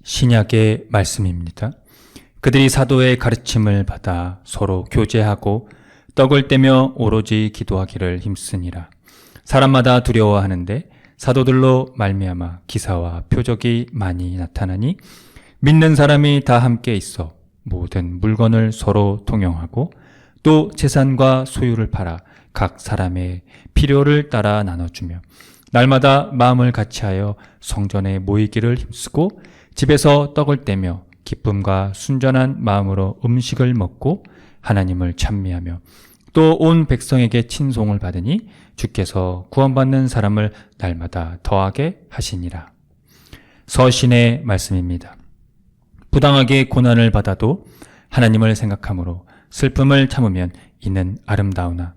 신약의 말씀입니다. 그들이 사도의 가르침을 받아 서로 교제하고 떡을 떼며 오로지 기도하기를 힘쓰니라. 사람마다 두려워하는데 사도들로 말미암아 기사와 표적이 많이 나타나니 믿는 사람이 다 함께 있어 모든 물건을 서로 통용하고 또 재산과 소유를 팔아 각 사람의 필요를 따라 나눠주며 날마다 마음을 같이하여 성전에 모이기를 힘쓰고 집에서 떡을 떼며 기쁨과 순전한 마음으로 음식을 먹고 하나님을 찬미하며 또 온 백성에게 친송을 받으니 주께서 구원받는 사람을 날마다 더하게 하시니라. 서신의 말씀입니다. 부당하게 고난을 받아도 하나님을 생각함으로 슬픔을 참으면 이는 아름다우나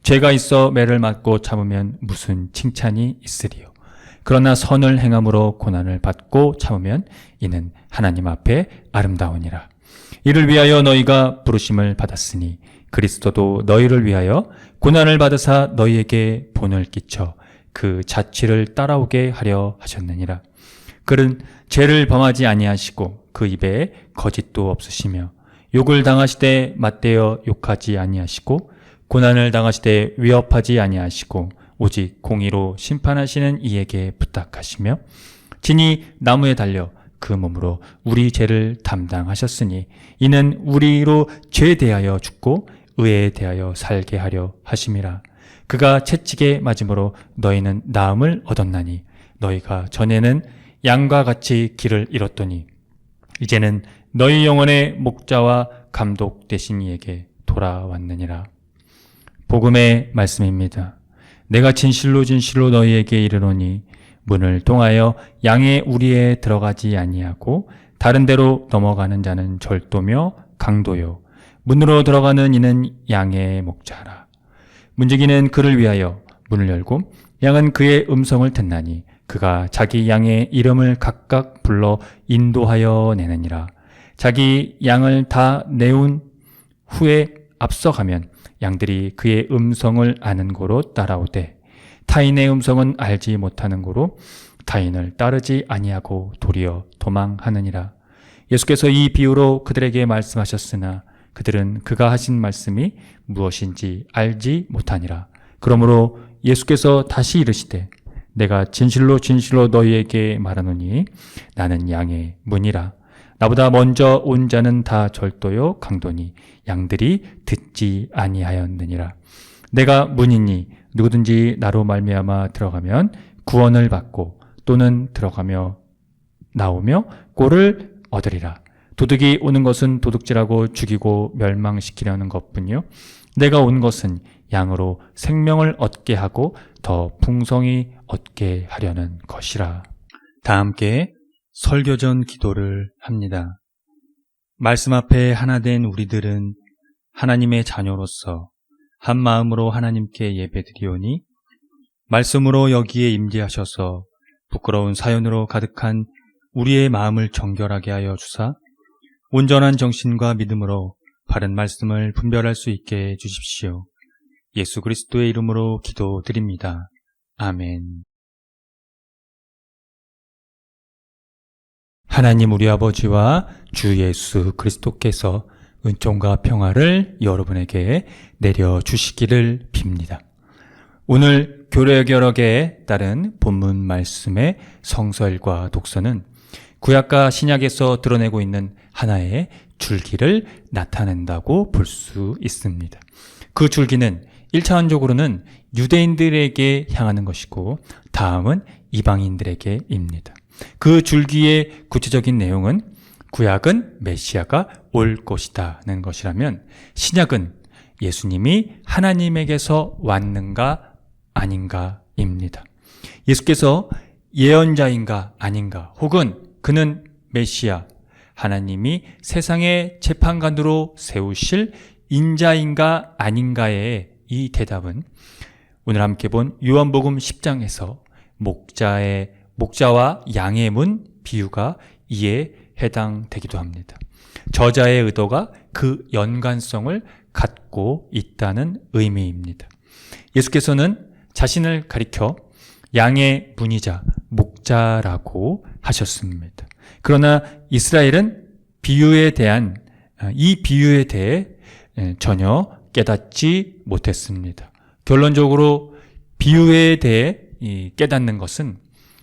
죄가 있어 매를 맞고 참으면 무슨 칭찬이 있으리요. 그러나 선을 행함으로 고난을 받고 참으면 이는 하나님 앞에 아름다우니라. 이를 위하여 너희가 부르심을 받았으니 그리스도도 너희를 위하여 고난을 받으사 너희에게 본을 끼쳐 그 자취를 따라오게 하려 하셨느니라. 그는 죄를 범하지 아니하시고 그 입에 거짓도 없으시며 욕을 당하시되 맞대어 욕하지 아니하시고 고난을 당하시되 위협하지 아니하시고 오직 공의로 심판하시는 이에게 부탁하시며 진이 나무에 달려 그 몸으로 우리 죄를 담당하셨으니 이는 우리로 죄에 대하여 죽고 의에 대하여 살게 하려 하심이라. 그가 채찍에 맞음으로 너희는 나음을 얻었나니 너희가 전에는 양과 같이 길을 잃었더니 이제는 너희 영혼의 목자와 감독 되신 이에게 돌아왔느니라. 복음의 말씀입니다. 내가 진실로 진실로 너희에게 이르노니 문을 통하여 양의 우리에 들어가지 아니하고 다른 데로 넘어가는 자는 절도며 강도요 문으로 들어가는 이는 양의 목자라. 문지기는 그를 위하여 문을 열고 양은 그의 음성을 듣나니 그가 자기 양의 이름을 각각 불러 인도하여 내느니라. 자기 양을 다 내온 후에 앞서가면 양들이 그의 음성을 아는 고로 따라오되 타인의 음성은 알지 못하는 고로 타인을 따르지 아니하고 도리어 도망하느니라. 예수께서 이 비유로 그들에게 말씀하셨으나 그들은 그가 하신 말씀이 무엇인지 알지 못하니라. 그러므로 예수께서 다시 이르시되 내가 진실로 진실로 너희에게 말하노니 나는 양의 문이라. 나보다 먼저 온 자는 다 절도요 강도니 양들이 듣지 아니하였느니라. 내가 문이니 누구든지 나로 말미암아 들어가면 구원을 받고 또는 들어가며 나오며 꼴을 얻으리라. 도둑이 오는 것은 도둑질하고 죽이고 멸망시키려는 것뿐이요 내가 온 것은 양으로 생명을 얻게 하고 더 풍성히 얻게 하려는 것이라. 다 함께 설교전 기도를 합니다. 말씀 앞에 하나 된 우리들은 하나님의 자녀로서 한 마음으로 하나님께 예배드리오니 말씀으로 여기에 임재하셔서 부끄러운 사연으로 가득한 우리의 마음을 정결하게 하여 주사 온전한 정신과 믿음으로 바른 말씀을 분별할 수 있게 해주십시오. 예수 그리스도의 이름으로 기도드립니다. 아멘. 하나님 우리 아버지와 주 예수 그리스도께서 은총과 평화를 여러분에게 내려주시기를 빕니다. 오늘 교례결억에 따른 본문 말씀의 성설과 독서는 구약과 신약에서 드러내고 있는 하나의 줄기를 나타낸다고 볼 수 있습니다. 그 줄기는 1차원적으로는 유대인들에게 향하는 것이고 다음은 이방인들에게입니다. 그 줄기의 구체적인 내용은 구약은 메시아가 올 것이다는 것이라면 신약은 예수님이 하나님에게서 왔는가 아닌가입니다. 예수께서 예언자인가 아닌가 혹은 그는 메시아 하나님이 세상의 재판관으로 세우실 인자인가 아닌가의 이 대답은 오늘 함께 본 요한복음 10장에서 목자와 양의 문 비유가 이에 해당되기도 합니다. 저자의 의도가 그 연관성을 갖고 있다는 의미입니다. 예수께서는 자신을 가리켜 양의 문이자 목자라고 하셨습니다. 그러나 이스라엘은 이 비유에 대해 전혀 깨닫지 못했습니다. 결론적으로 비유에 대해 깨닫는 것은,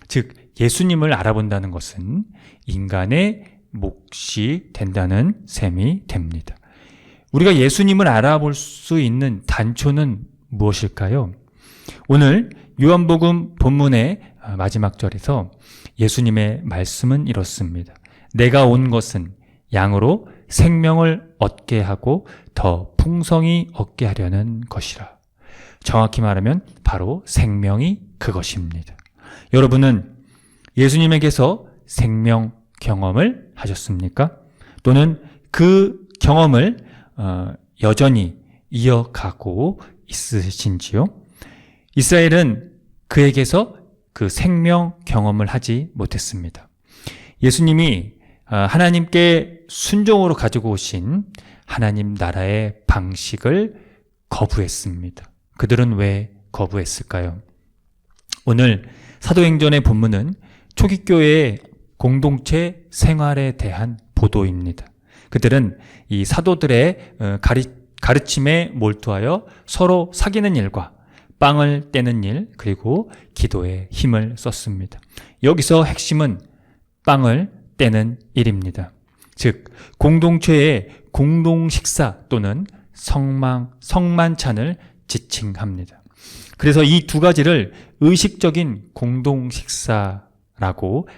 즉 예수님을 알아본다는 것은 인간의 몫이 된다는 셈이 됩니다. 우리가 예수님을 알아볼 수 있는 단초는 무엇일까요? 오늘 요한복음 본문의 마지막 절에서 예수님의 말씀은 이렇습니다. 내가 온 것은 양으로 생명을 얻게 하고 더 풍성히 얻게 하려는 것이라. 정확히 말하면 바로 생명이 그것입니다. 여러분은 예수님에게서 생명 경험을 하셨습니까? 또는 그 경험을 여전히 이어가고 있으신지요? 이스라엘은 그에게서 그 생명 경험을 하지 못했습니다. 예수님이 하나님께 순종으로 가지고 오신 하나님 나라의 방식을 거부했습니다. 그들은 왜 거부했을까요? 오늘 사도행전의 본문은 초기교회의 공동체 생활에 대한 보도입니다. 그들은 이 사도들의 가르침에 몰두하여 서로 사귀는 일과 빵을 떼는 일, 그리고 기도에 힘을 썼습니다. 여기서 핵심은 빵을 떼는 일입니다. 즉 공동체의 공동식사 또는 성만찬을 지칭합니다. 그래서 이 두 가지를 의식적인 공동식사라고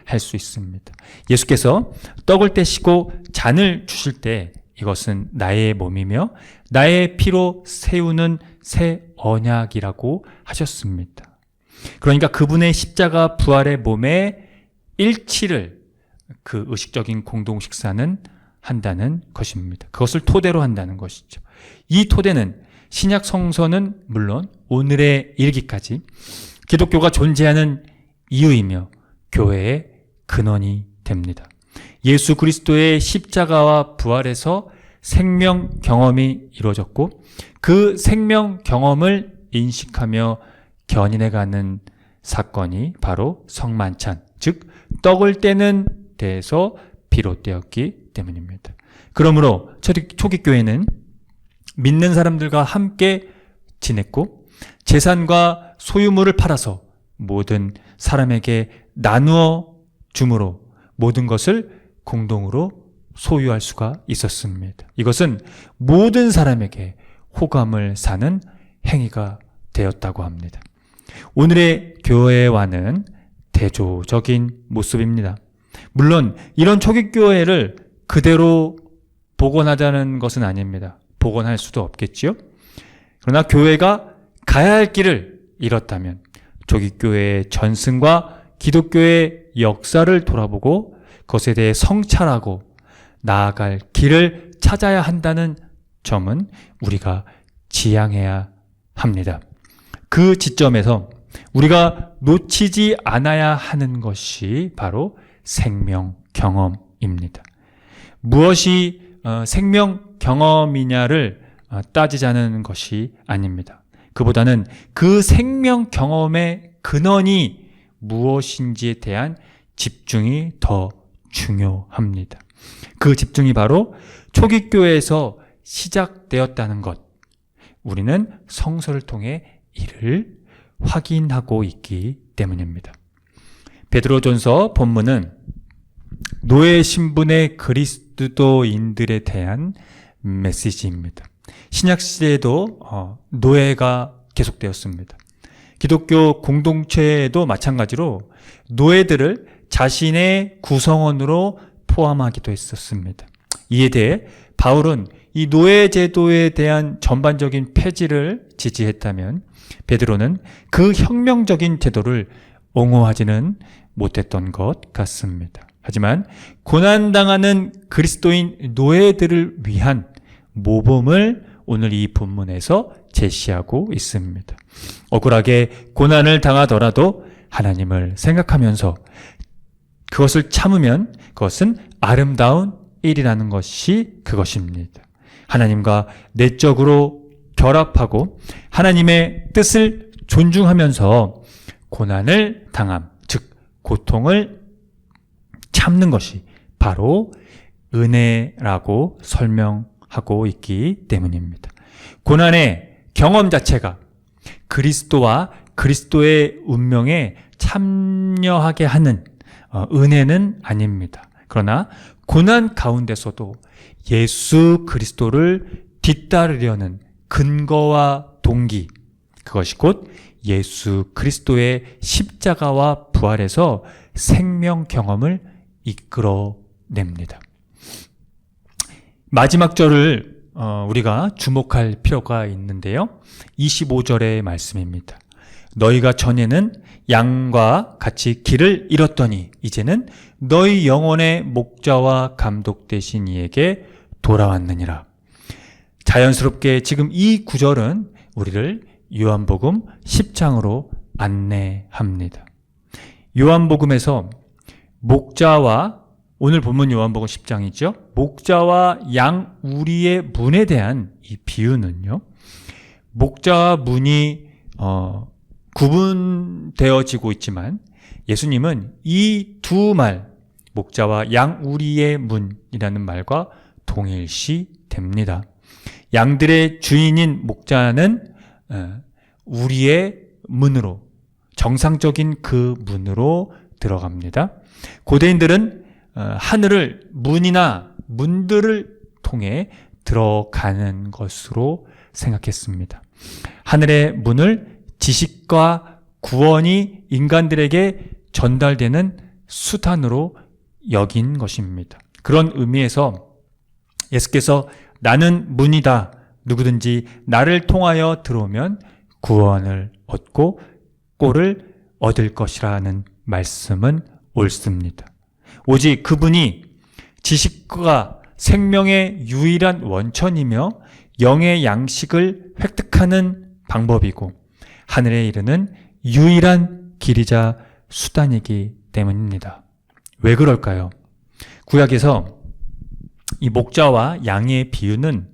할 수 있습니다. 예수께서 떡을 떼시고 잔을 주실 때 이것은 나의 몸이며 나의 피로 세우는 새 언약이라고 하셨습니다. 그러니까 그분의 십자가 부활의 몸의 일치를 그 의식적인 공동식사는 한다는 것입니다. 그것을 토대로 한다는 것이죠. 이 토대는 신약 성서는 물론 오늘에 이르기까지 기독교가 존재하는 이유이며 교회의 근원이 됩니다. 예수 그리스도의 십자가와 부활에서 생명 경험이 이루어졌고 그 생명 경험을 인식하며 견인해가는 사건이 바로 성만찬, 즉 떡을 떼는 데에서 비롯되었기 때문입니다. 그러므로 초기교회는 믿는 사람들과 함께 지냈고 재산과 소유물을 팔아서 모든 사람에게 나누어 줌으로 모든 것을 공동으로 소유할 수가 있었습니다. 이것은 모든 사람에게 호감을 사는 행위가 되었다고 합니다. 오늘의 교회와는 대조적인 모습입니다. 물론 이런 초기교회를 그대로 복원하자는 것은 아닙니다. 복원할 수도 없겠지요. 그러나 교회가 가야 할 길을 잃었다면 초기교회의 전승과 기독교의 역사를 돌아보고 그것에 대해 성찰하고 나아갈 길을 찾아야 한다는 점은 우리가 지향해야 합니다. 그 지점에서 우리가 놓치지 않아야 하는 것이 바로 생명 경험입니다. 무엇이 생명 경험이냐를 따지자는 것이 아닙니다. 그보다는 그 생명 경험의 근원이 무엇인지에 대한 집중이 더 중요합니다. 그 집중이 바로 초기교회에서 시작되었다는 것. 우리는 성서를 통해 이를 확인하고 있기 때문입니다. 베드로전서 본문은 노예 신분의 그리스도인들에 대한 메시지입니다. 신약시대에도 노예가 계속되었습니다. 기독교 공동체에도 마찬가지로 노예들을 자신의 구성원으로 포함하기도 했었습니다. 이에 대해 바울은 이 노예 제도에 대한 전반적인 폐지를 지지했다면 베드로는 그 혁명적인 제도를 옹호하지는 못했던 것 같습니다. 하지만 고난당하는 그리스도인 노예들을 위한 모범을 오늘 이 본문에서 제시하고 있습니다. 억울하게 고난을 당하더라도 하나님을 생각하면서 그것을 참으면 그것은 아름다운 일이라는 것이 그것입니다. 하나님과 내적으로 결합하고 하나님의 뜻을 존중하면서 고난을 당함, 즉 고통을 참는 것이 바로 은혜라고 설명하고 있기 때문입니다. 고난의 경험 자체가 그리스도와 그리스도의 운명에 참여하게 하는 은혜는 아닙니다. 그러나 고난 가운데서도 예수 그리스도를 뒤따르려는 근거와 동기, 그것이 곧 예수 그리스도의 십자가와 부활에서 생명 경험을 이끌어냅니다. 마지막 절을 우리가 주목할 필요가 있는데요. 25절의 말씀입니다. 너희가 전에는 양과 같이 길을 잃었더니 이제는 너희 영혼의 목자와 감독 되신 이에게 돌아왔느니라. 자연스럽게 지금 이 구절은 우리를 요한복음 10장으로 안내합니다. 요한복음에서 목자와, 오늘 본문 요한복음 10장이죠. 목자와 양 우리의 문에 대한 이 비유는요, 목자와 문이 구분되어지고 있지만 예수님은 이 두 말, 목자와 양 우리의 문이라는 말과 동일시 됩니다. 양들의 주인인 목자는 우리의 문으로, 정상적인 그 문으로 들어갑니다. 고대인들은 하늘을 문이나 문들을 통해 들어가는 것으로 생각했습니다. 하늘의 문을 지식과 구원이 인간들에게 전달되는 수단으로 여긴 것입니다. 그런 의미에서 예수께서 나는 문이다, 누구든지 나를 통하여 들어오면 구원을 얻고 꼴을 얻을 것이라는 말씀은 옳습니다. 오직 그분이 지식과 생명의 유일한 원천이며 영의 양식을 획득하는 방법이고 하늘에 이르는 유일한 길이자 수단이기 때문입니다. 왜 그럴까요? 구약에서 이 목자와 양의 비유는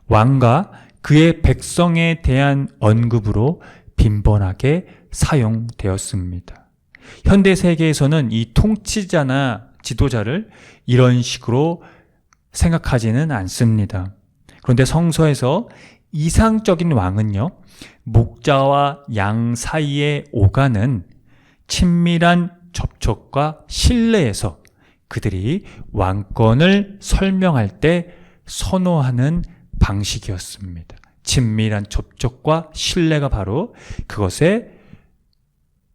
왕과 그의 백성에 대한 언급으로 빈번하게 사용되었습니다. 현대 세계에서는 이 통치자나 지도자를 이런 식으로 생각하지는 않습니다. 그런데 성서에서 이상적인 왕은요, 목자와 양 사이에 오가는 친밀한 접촉과 신뢰에서 그들이 왕권을 설명할 때 선호하는 방식이었습니다. 친밀한 접촉과 신뢰가 바로 그것의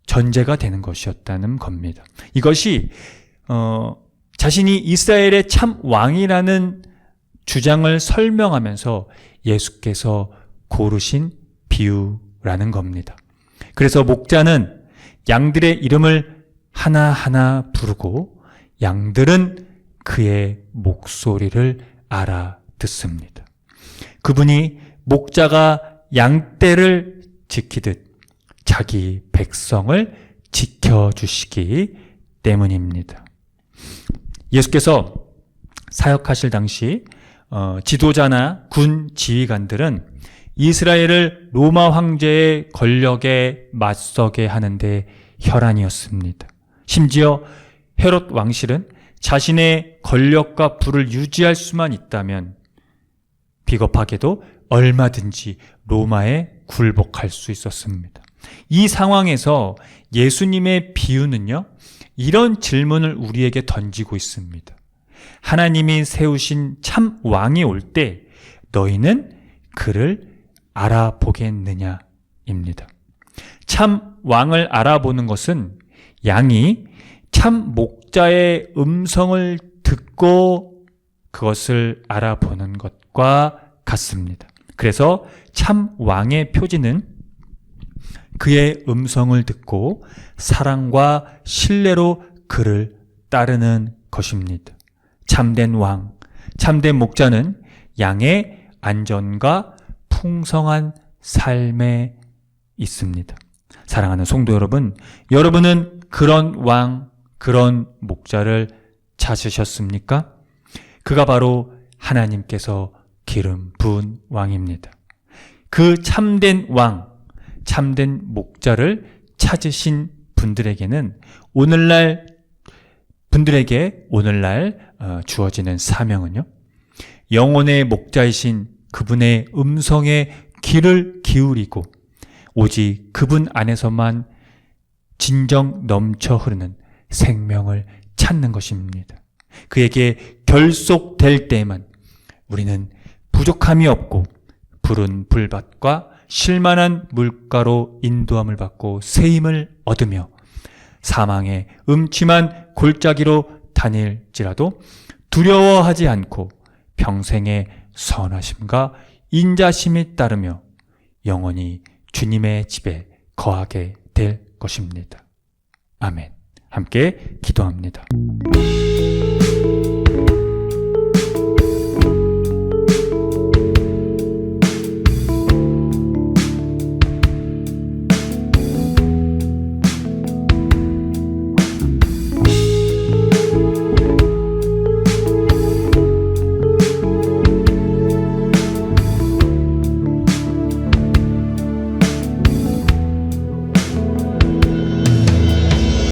전제가 되는 것이었다는 겁니다. 이것이 자신이 이스라엘의 참 왕이라는 주장을 설명하면서 예수께서 고르신 비유라는 겁니다. 그래서 목자는 양들의 이름을 하나하나 부르고 양들은 그의 목소리를 알아듣습니다. 그분이 목자가 양떼를 지키듯 자기 백성을 지켜주시기 때문입니다. 예수께서 사역하실 당시 지도자나 군 지휘관들은 이스라엘을 로마 황제의 권력에 맞서게 하는데 혈안이었습니다. 심지어 헤롯 왕실은 자신의 권력과 부를 유지할 수만 있다면 비겁하게도 얼마든지 로마에 굴복할 수 있었습니다. 이 상황에서 예수님의 비유는요, 이런 질문을 우리에게 던지고 있습니다. 하나님이 세우신 참 왕이 올 때 너희는 그를 알아보겠느냐입니다. 참 왕을 알아보는 것은 양이 참 목자의 음성을 듣고 그것을 알아보는 것과 같습니다. 그래서 참 왕의 표지는 그의 음성을 듣고 사랑과 신뢰로 그를 따르는 것입니다. 참된 왕, 참된 목자는 양의 안전과 풍성한 삶에 있습니다. 사랑하는 성도 여러분, 여러분은 그런 왕, 그런 목자를 찾으셨습니까? 그가 바로 하나님께서 기름 부은 왕입니다. 그 참된 왕, 참된 목자를 찾으신 분들에게는 오늘날 분들에게 오늘날 주어지는 사명은요, 영혼의 목자이신 그분의 음성에 귀를 기울이고 오직 그분 안에서만 진정 넘쳐 흐르는 생명을 찾는 것입니다. 그에게 결속될 때에만 우리는 부족함이 없고 푸른 불밭과 실만한 물가로 인도함을 받고 새 힘을 얻으며 사망의 음침한 골짜기로 다닐지라도 두려워하지 않고 평생의 선하심과 인자심이 따르며 영원히 주님의 집에 거하게 될 것입니다. 아멘. 함께 기도합니다.